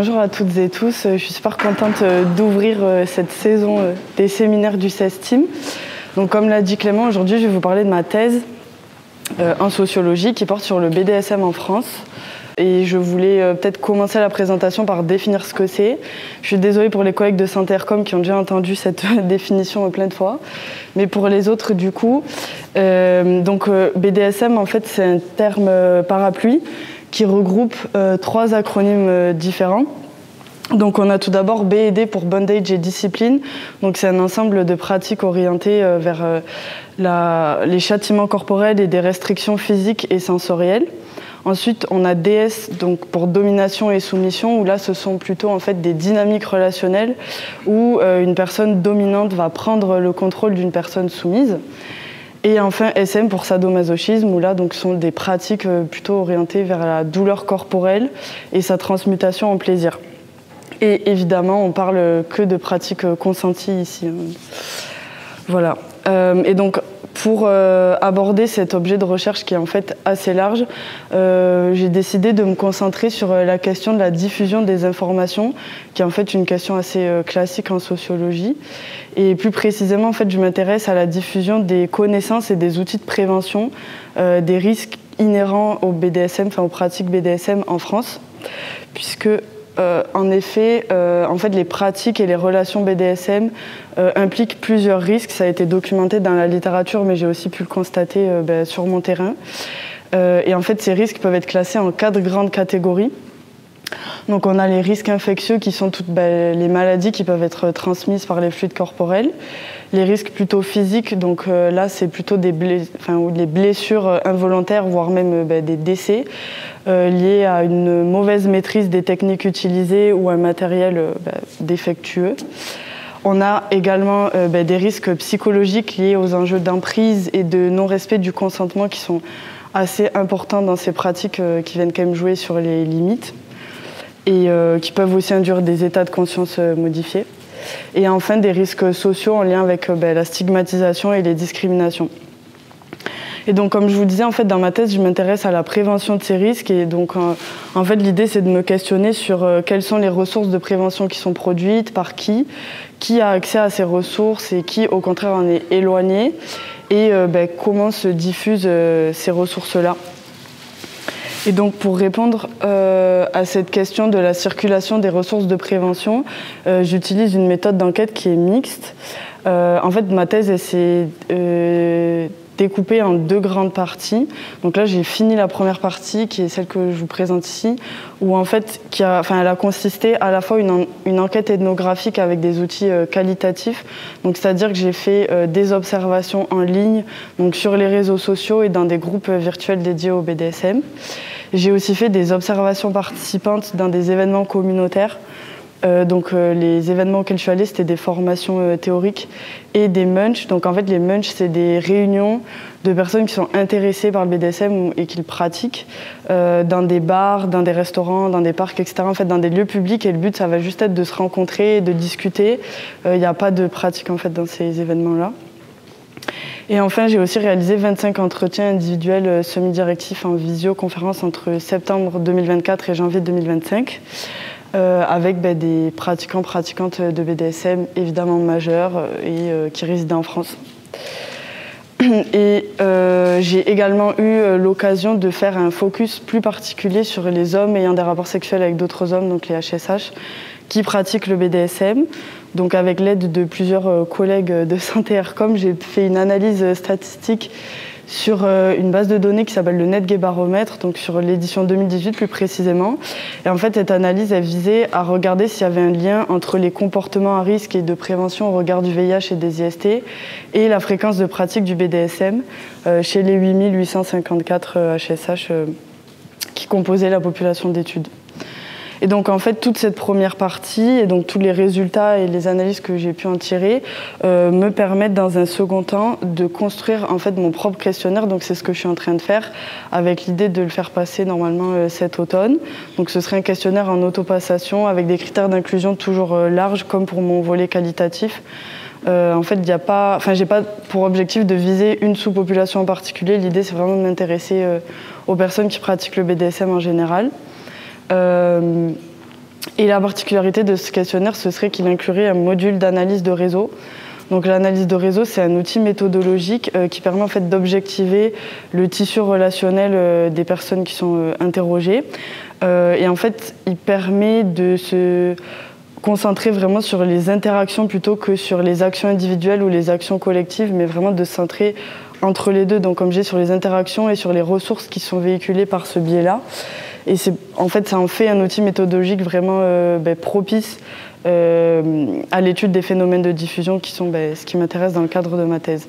Bonjour à toutes et tous, je suis super contente d'ouvrir cette saison des séminaires du CES Team. Donc, comme l'a dit Clément, aujourd'hui je vais vous parler de ma thèse en sociologie qui porte sur le BDSM en France. Et je voulais peut-être commencer la présentation par définir ce que c'est. Je suis désolée pour les collègues de Saint-Hercom qui ont déjà entendu cette définition plein de fois. Mais pour les autres, du coup, BDSM, en fait, c'est un terme parapluie qui regroupe trois acronymes différents. Donc on a tout d'abord B et D pour Bondage et Discipline. Donc c'est un ensemble de pratiques orientées vers les châtiments corporels et des restrictions physiques et sensorielles. Ensuite, on a DS donc pour domination et soumission, où là, ce sont plutôt en fait des dynamiques relationnelles où une personne dominante va prendre le contrôle d'une personne soumise. Et enfin, SM pour sadomasochisme, où là, donc, sont des pratiques plutôt orientées vers la douleur corporelle et sa transmutation en plaisir. Et évidemment, on parle que de pratiques consenties ici. Voilà. Et donc, pour aborder cet objet de recherche qui est en fait assez large, j'ai décidé de me concentrer sur la question de la diffusion des informations, qui est en fait une question assez classique en sociologie. Et plus précisément, en fait, je m'intéresse à la diffusion des connaissances et des outils de prévention des risques inhérents au BDSM, enfin aux pratiques BDSM en France, puisque en effet, les pratiques et les relations BDSM impliquent plusieurs risques. Ça a été documenté dans la littérature, mais j'ai aussi pu le constater sur mon terrain. Et en fait, ces risques peuvent être classés en 4 grandes catégories. Donc, on a les risques infectieux qui sont toutes les maladies qui peuvent être transmises par les fluides corporels. Les risques plutôt physiques, donc là, c'est plutôt des blessures involontaires, voire même des décès liés à une mauvaise maîtrise des techniques utilisées ou un matériel défectueux. On a également des risques psychologiques liés aux enjeux d'emprise et de non-respect du consentement qui sont assez importants dans ces pratiques qui viennent quand même jouer sur les limites et qui peuvent aussi induire des états de conscience modifiés. Et enfin, des risques sociaux en lien avec la stigmatisation et les discriminations. Et donc, comme je vous disais, en fait, dans ma thèse, je m'intéresse à la prévention de ces risques. Et donc, en fait, l'idée, c'est de me questionner sur quelles sont les ressources de prévention qui sont produites, par qui a accès à ces ressources et qui, au contraire, en est éloigné, et comment se diffusent ces ressources-là. Et donc, pour répondre à cette question de la circulation des ressources de prévention, j'utilise une méthode d'enquête qui est mixte. En fait, ma thèse, elle s'est découpée en 2 grandes parties. Donc là, j'ai fini la première partie, qui est celle que je vous présente ici, où en fait, elle a consisté à la fois une enquête ethnographique avec des outils qualitatifs. Donc, c'est-à-dire que j'ai fait des observations en ligne, donc sur les réseaux sociaux et dans des groupes virtuels dédiés au BDSM. J'ai aussi fait des observations participantes dans des événements communautaires. Les événements auxquels je suis allée, c'était des formations théoriques et des munchs. Donc en fait, les munchs, c'est des réunions de personnes qui sont intéressées par le BDSM et qui le pratiquent dans des bars, dans des restaurants, dans des parcs, etc. En fait, dans des lieux publics. Et le but, ça va juste être de se rencontrer, de discuter. Il n'y a pas de pratique en fait dans ces événements-là. Et enfin, j'ai aussi réalisé 25 entretiens individuels semi-directifs en visioconférence entre septembre 2024 et janvier 2025. Avec des pratiquantes de BDSM évidemment majeurs et qui résident en France. Et j'ai également eu l'occasion de faire un focus plus particulier sur les hommes ayant des rapports sexuels avec d'autres hommes, donc les HSH, qui pratiquent le BDSM. Donc avec l'aide de plusieurs collègues de Saint-Hercom, j'ai fait une analyse statistique sur une base de données qui s'appelle le Net Gay Baromètre, donc sur l'édition 2018 plus précisément. Et en fait, cette analyse, elle visait à regarder s'il y avait un lien entre les comportements à risque et de prévention au regard du VIH et des IST et la fréquence de pratique du BDSM chez les 8854 HSH qui composaient la population d'études. Et donc en fait, toute cette première partie et donc tous les résultats et les analyses que j'ai pu en tirer me permettent dans un second temps de construire en fait mon propre questionnaire. Donc c'est ce que je suis en train de faire avec l'idée de le faire passer normalement cet automne. Donc ce serait un questionnaire en autopassation avec des critères d'inclusion toujours larges comme pour mon volet qualitatif. En fait, j'ai pas pour objectif de viser une sous-population en particulier. L'idée, c'est vraiment de m'intéresser aux personnes qui pratiquent le BDSM en général. Et la particularité de ce questionnaire, ce serait qu'il inclurait un module d'analyse de réseau. Donc l'analyse de réseau, c'est un outil méthodologique qui permet en fait d'objectiver le tissu relationnel des personnes qui sont interrogées. Et en fait, il permet de se concentrer vraiment sur les interactions plutôt que sur les actions individuelles ou les actions collectives, mais vraiment de se centrer entre les deux. Donc comme j'ai sur les interactions et sur les ressources qui sont véhiculées par ce biais-là. Et en fait, ça en fait un outil méthodologique vraiment propice à l'étude des phénomènes de diffusion qui sont ce qui m'intéresse dans le cadre de ma thèse.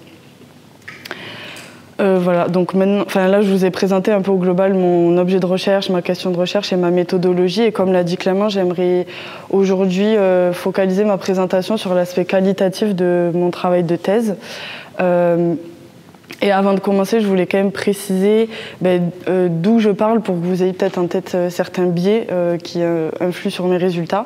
Voilà, donc maintenant, là je vous ai présenté un peu au global mon objet de recherche, ma question de recherche et ma méthodologie. Et comme l'a dit Clément, j'aimerais aujourd'hui focaliser ma présentation sur l'aspect qualitatif de mon travail de thèse. Et avant de commencer, je voulais quand même préciser d'où je parle pour que vous ayez peut-être en tête certains biais qui influent sur mes résultats.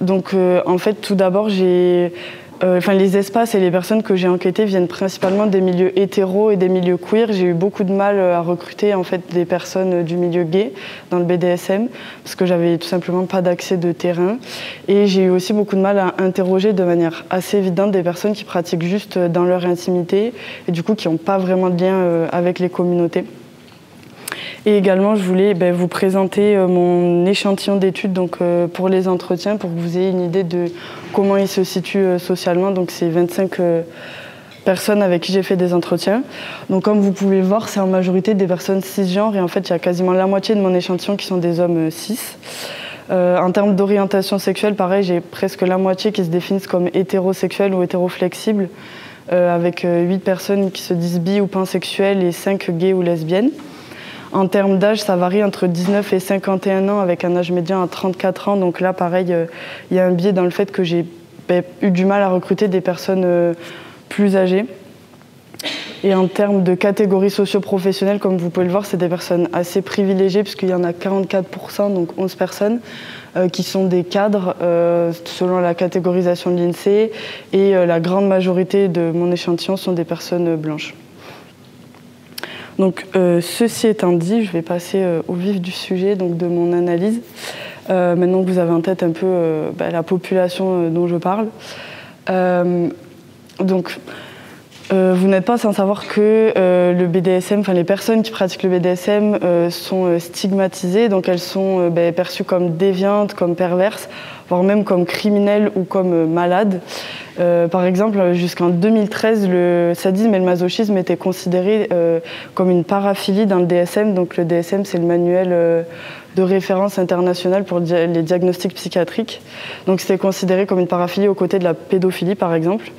Donc en fait, tout d'abord, les espaces et les personnes que j'ai enquêtées viennent principalement des milieux hétéros et des milieux queer. J'ai eu beaucoup de mal à recruter en fait des personnes du milieu gay dans le BDSM parce que j'avais tout simplement pas d'accès de terrain. Et j'ai eu aussi beaucoup de mal à interroger de manière assez évidente des personnes qui pratiquent juste dans leur intimité et du coup qui n'ont pas vraiment de lien avec les communautés. Et également, je voulais vous présenter mon échantillon d'études pour les entretiens, pour que vous ayez une idée de comment ils se situent socialement. Donc, c'est 25 personnes avec qui j'ai fait des entretiens. Donc, comme vous pouvez le voir, c'est en majorité des personnes cisgenres. Et en fait, il y a quasiment la moitié de mon échantillon qui sont des hommes cis. En termes d'orientation sexuelle, pareil, j'ai presque la moitié qui se définissent comme hétérosexuels ou hétéroflexibles, avec 8 personnes qui se disent bi ou pansexuelles et 5 gays ou lesbiennes. En termes d'âge, ça varie entre 19 et 51 ans avec un âge médian à 34 ans. Donc là, pareil, il y a un biais dans le fait que j'ai eu du mal à recruter des personnes plus âgées. Et en termes de catégories socio-professionnelles, comme vous pouvez le voir, c'est des personnes assez privilégiées puisqu'il y en a 44%, donc 11 personnes, qui sont des cadres selon la catégorisation de l'INSEE. Et la grande majorité de mon échantillon sont des personnes blanches. Donc, ceci étant dit, je vais passer au vif du sujet donc, de mon analyse. Maintenant que vous avez en tête un peu la population dont je parle. Vous n'êtes pas sans savoir que le BDSM, les personnes qui pratiquent le BDSM sont stigmatisées, donc elles sont perçues comme déviantes, comme perverses, voire même comme criminelles ou comme malades. Par exemple, jusqu'en 2013, le sadisme et le masochisme étaient considérés comme une paraphilie dans le DSM. Donc le DSM, c'est le manuel de référence international pour les diagnostics psychiatriques. Donc c'était considéré comme une paraphilie aux côtés de la pédophilie, par exemple.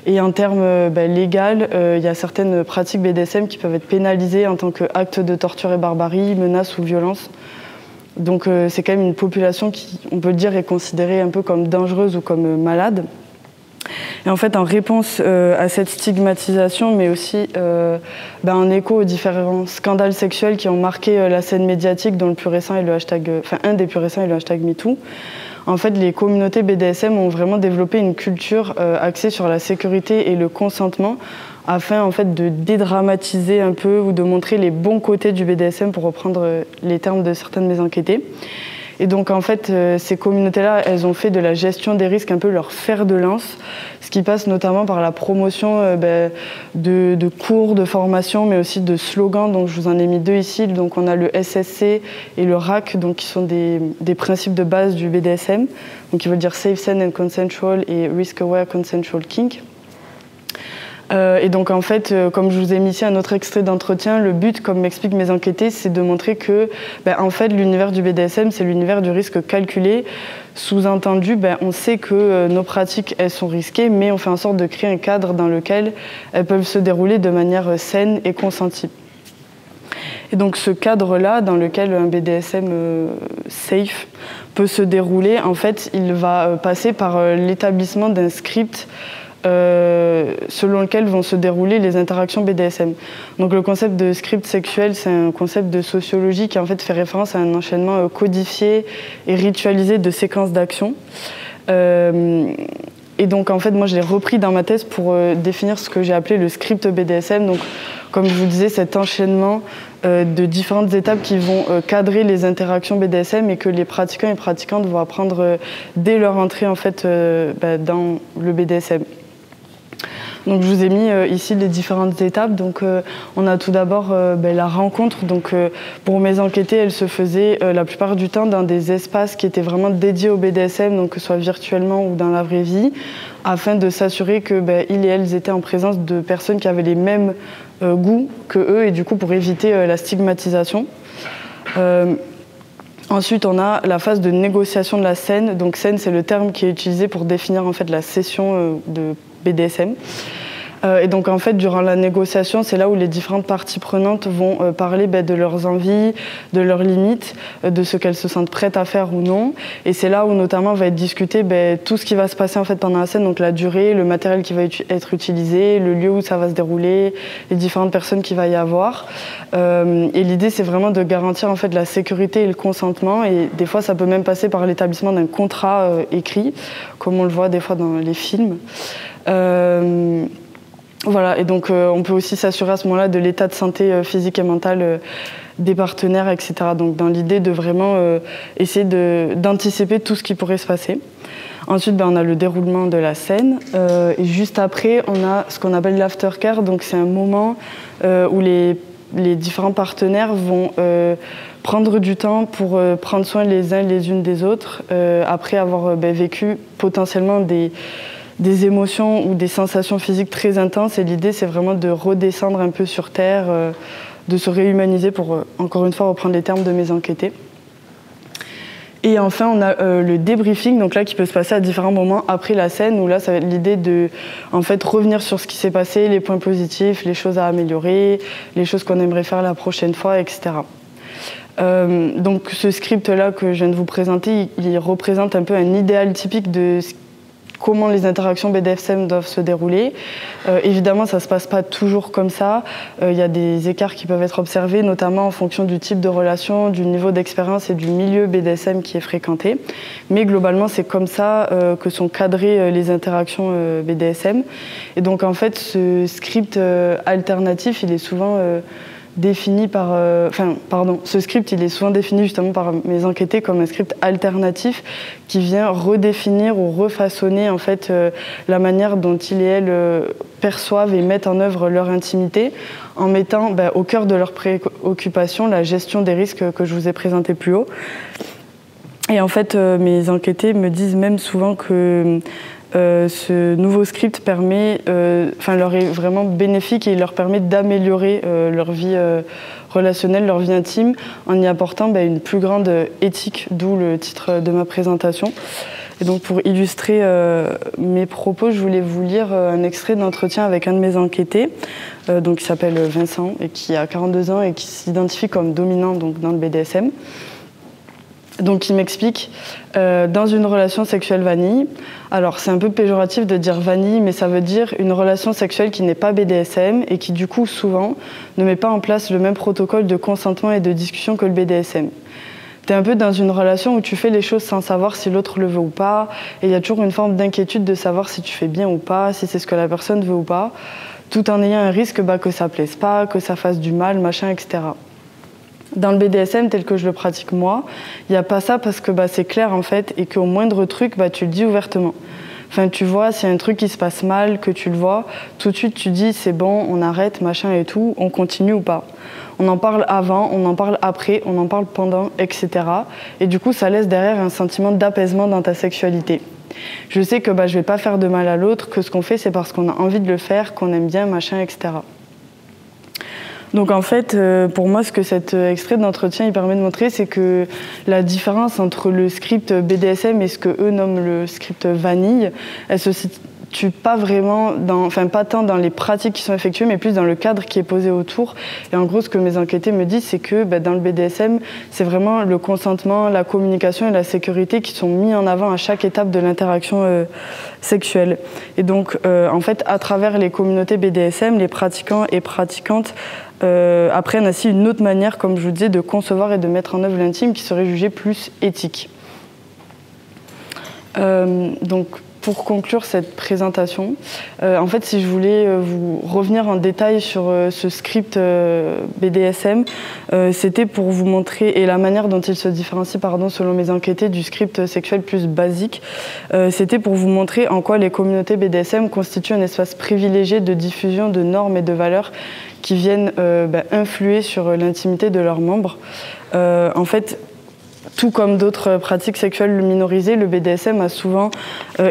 Et en termes légal, il y a certaines pratiques BDSM qui peuvent être pénalisées en tant qu'acte de torture et barbarie, menace ou violence. Donc c'est quand même une population qui, on peut le dire, est considérée un peu comme dangereuse ou comme malade. Et en fait, en réponse à cette stigmatisation, mais aussi en écho aux différents scandales sexuels qui ont marqué la scène médiatique, dont le plus récent est le hashtag, un des plus récents est le hashtag MeToo, en fait, les communautés BDSM ont vraiment développé une culture axée sur la sécurité et le consentement, afin en fait de dédramatiser un peu ou de montrer les bons côtés du BDSM, pour reprendre les termes de certains de mes enquêtés. Et donc en fait, ces communautés-là, elles ont fait de la gestion des risques un peu leur fer de lance, ce qui passe notamment par la promotion de cours, de formation, mais aussi de slogans. Donc je vous en ai mis 2 ici. Donc on a le SSC et le RAC, donc qui sont des principes de base du BDSM, donc qui veulent dire Safe, Sane and Consensual et Risk Aware Consensual Kink. Et donc en fait, comme je vous ai mis ici un autre extrait d'entretien, le but, comme m'expliquent mes enquêtés, c'est de montrer que en fait, l'univers du BDSM, c'est l'univers du risque calculé. Sous-entendu, on sait que nos pratiques, elles sont risquées, mais on fait en sorte de créer un cadre dans lequel elles peuvent se dérouler de manière saine et consentie. Et donc ce cadre-là, dans lequel un BDSM safe peut se dérouler, en fait, il va passer par l'établissement d'un script selon lequel vont se dérouler les interactions BDSM. Donc le concept de script sexuel, c'est un concept de sociologie qui en fait fait référence à un enchaînement codifié et ritualisé de séquences d'actions. Et donc en fait moi je l'ai repris dans ma thèse pour définir ce que j'ai appelé le script BDSM. Donc comme je vous disais, cet enchaînement de différentes étapes qui vont cadrer les interactions BDSM et que les pratiquants et pratiquantes vont apprendre dès leur entrée en fait dans le BDSM. Donc je vous ai mis ici les différentes étapes. Donc on a tout d'abord la rencontre. Donc pour mes enquêtés, elle se faisait la plupart du temps dans des espaces qui étaient vraiment dédiés au BDSM, donc que ce soit virtuellement ou dans la vraie vie, afin de s'assurer que ils et elles étaient en présence de personnes qui avaient les mêmes goûts que eux et du coup pour éviter la stigmatisation. Ensuite, on a la phase de négociation de la scène. Donc scène, c'est le terme qui est utilisé pour définir en fait la session de BDSM. Et donc en fait, durant la négociation, c'est là où les différentes parties prenantes vont parler de leurs envies, de leurs limites, de ce qu'elles se sentent prêtes à faire ou non. Et c'est là où notamment va être discuté tout ce qui va se passer en fait pendant la scène, donc la durée, le matériel qui va être utilisé, le lieu où ça va se dérouler, les différentes personnes qu'il va y avoir. Et l'idée, c'est vraiment de garantir en fait la sécurité et le consentement. Et des fois, ça peut même passer par l'établissement d'un contrat écrit, comme on le voit des fois dans les films. Voilà, et donc on peut aussi s'assurer à ce moment-là de l'état de santé physique et mentale des partenaires, etc. Donc dans l'idée de vraiment essayer d'anticiper tout ce qui pourrait se passer. Ensuite, on a le déroulement de la scène. Et juste après, on a ce qu'on appelle l'aftercare. Donc c'est un moment où les différents partenaires vont prendre du temps pour prendre soin les uns les unes des autres, après avoir vécu potentiellement des émotions ou des sensations physiques très intenses. Et l'idée, c'est vraiment de redescendre un peu sur Terre, de se réhumaniser pour, encore une fois, reprendre les termes de mes enquêtés. Et enfin, on a le débriefing, donc là, qui peut se passer à différents moments après la scène, où là, ça va être l'idée de en fait, revenir sur ce qui s'est passé, les points positifs, les choses à améliorer, les choses qu'on aimerait faire la prochaine fois, etc. Donc ce script-là que je viens de vous présenter, il représente un peu un idéal typique de comment les interactions BDSM doivent se dérouler. Évidemment, ça ne se passe pas toujours comme ça. Il y a des écarts qui peuvent être observés, notamment en fonction du type de relation, du niveau d'expérience et du milieu BDSM qui est fréquenté. Mais globalement, c'est comme ça que sont cadrées les interactions BDSM. Et donc, en fait, ce script alternatif, il est souvent défini par... ce script, il est souvent défini justement par mes enquêtés comme un script alternatif qui vient redéfinir ou refaçonner en fait la manière dont ils et elles perçoivent et mettent en œuvre leur intimité en mettant au cœur de leurs préoccupations la gestion des risques que je vous ai présentés plus haut. Et en fait, mes enquêtés me disent même souvent que ce nouveau script leur est vraiment bénéfique et il leur permet d'améliorer leur vie relationnelle, leur vie intime, en y apportant une plus grande éthique, d'où le titre de ma présentation. Et donc pour illustrer mes propos, je voulais vous lire un extrait d'entretien avec un de mes enquêtés, qui s'appelle Vincent et qui a 42 ans et qui s'identifie comme dominant donc, dans le BDSM. Donc il m'explique, dans une relation sexuelle vanille, alors c'est un peu péjoratif de dire vanille, mais ça veut dire une relation sexuelle qui n'est pas BDSM et qui du coup souvent ne met pas en place le même protocole de consentement et de discussion que le BDSM. T'es un peu dans une relation où tu fais les choses sans savoir si l'autre le veut ou pas, et il y a toujours une forme d'inquiétude de savoir si tu fais bien ou pas, si c'est ce que la personne veut ou pas, tout en ayant un risque que ça plaise pas, que ça fasse du mal, machin, etc. Dans le BDSM, tel que je le pratique moi, il n'y a pas ça parce que c'est clair en fait et qu'au moindre truc, tu le dis ouvertement. Enfin, tu vois, s'il y a un truc qui se passe mal, que tu le vois, tout de suite tu dis c'est bon, on arrête, machin et tout, on continue ou pas. On en parle avant, on en parle après, on en parle pendant, etc. Et du coup, ça laisse derrière un sentiment d'apaisement dans ta sexualité. Je sais que je vais pas faire de mal à l'autre, que ce qu'on fait c'est parce qu'on a envie de le faire, qu'on aime bien, machin, etc. Donc en fait, pour moi, ce que cet extrait d'entretien il permet de montrer, c'est que la différence entre le script BDSM et ce que eux nomment le script vanille, elle se situe pas vraiment pas tant dans les pratiques qui sont effectuées, mais plus dans le cadre qui est posé autour. Et en gros, ce que mes enquêtés me disent, c'est que dans le BDSM, c'est vraiment le consentement, la communication et la sécurité qui sont mis en avant à chaque étape de l'interaction sexuelle. Et donc, en fait, à travers les communautés BDSM, les pratiquants et pratiquantes apprennent ainsi une autre manière, comme je vous disais, de concevoir et de mettre en œuvre l'intime qui serait jugée plus éthique. Donc, pour conclure cette présentation, en fait, si je voulais vous revenir en détail sur ce script BDSM, c'était pour vous montrer, et la manière dont il se différencie, selon mes enquêtés, du script sexuel plus basique, c'était pour vous montrer en quoi les communautés BDSM constituent un espace privilégié de diffusion de normes et de valeurs qui viennent influer sur l'intimité de leurs membres. En fait, tout comme d'autres pratiques sexuelles minorisées, le BDSM a souvent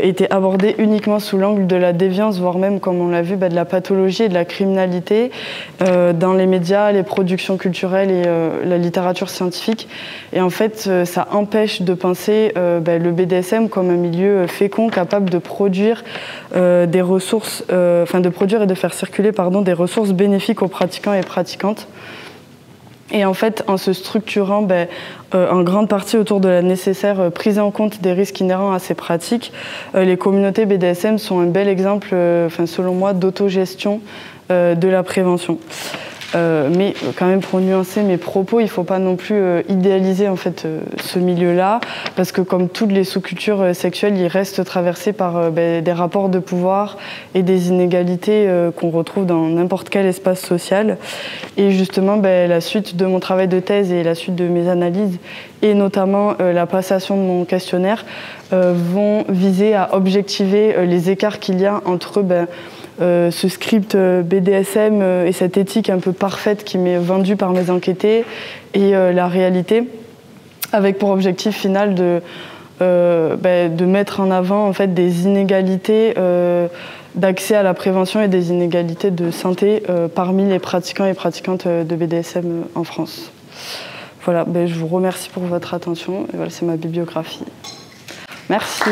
été abordé uniquement sous l'angle de la déviance, voire même, comme on l'a vu, de la pathologie et de la criminalité dans les médias, les productions culturelles et la littérature scientifique. Et en fait, ça empêche de penser le BDSM comme un milieu fécond, capable de produire des ressources, de produire et de faire circuler des ressources bénéfiques aux pratiquants et pratiquantes. Et en fait, en se structurant en grande partie autour de la nécessaire prise en compte des risques inhérents à ces pratiques, les communautés BDSM sont un bel exemple, selon moi, d'autogestion de la prévention. Mais quand même, pour nuancer mes propos, il ne faut pas non plus idéaliser en fait, ce milieu-là, parce que comme toutes les sous-cultures sexuelles, il reste traversé par des rapports de pouvoir et des inégalités qu'on retrouve dans n'importe quel espace social. Et justement, la suite de mon travail de thèse et la suite de mes analyses, et notamment la passation de mon questionnaire, vont viser à objectiver les écarts qu'il y a entre ce script BDSM et cette éthique un peu parfaite qui m'est vendue par mes enquêtés et la réalité, avec pour objectif final de mettre en avant en fait, des inégalités d'accès à la prévention et des inégalités de santé parmi les pratiquants et pratiquantes de BDSM en France. Voilà, je vous remercie pour votre attention. Et voilà, c'est ma bibliographie. Merci.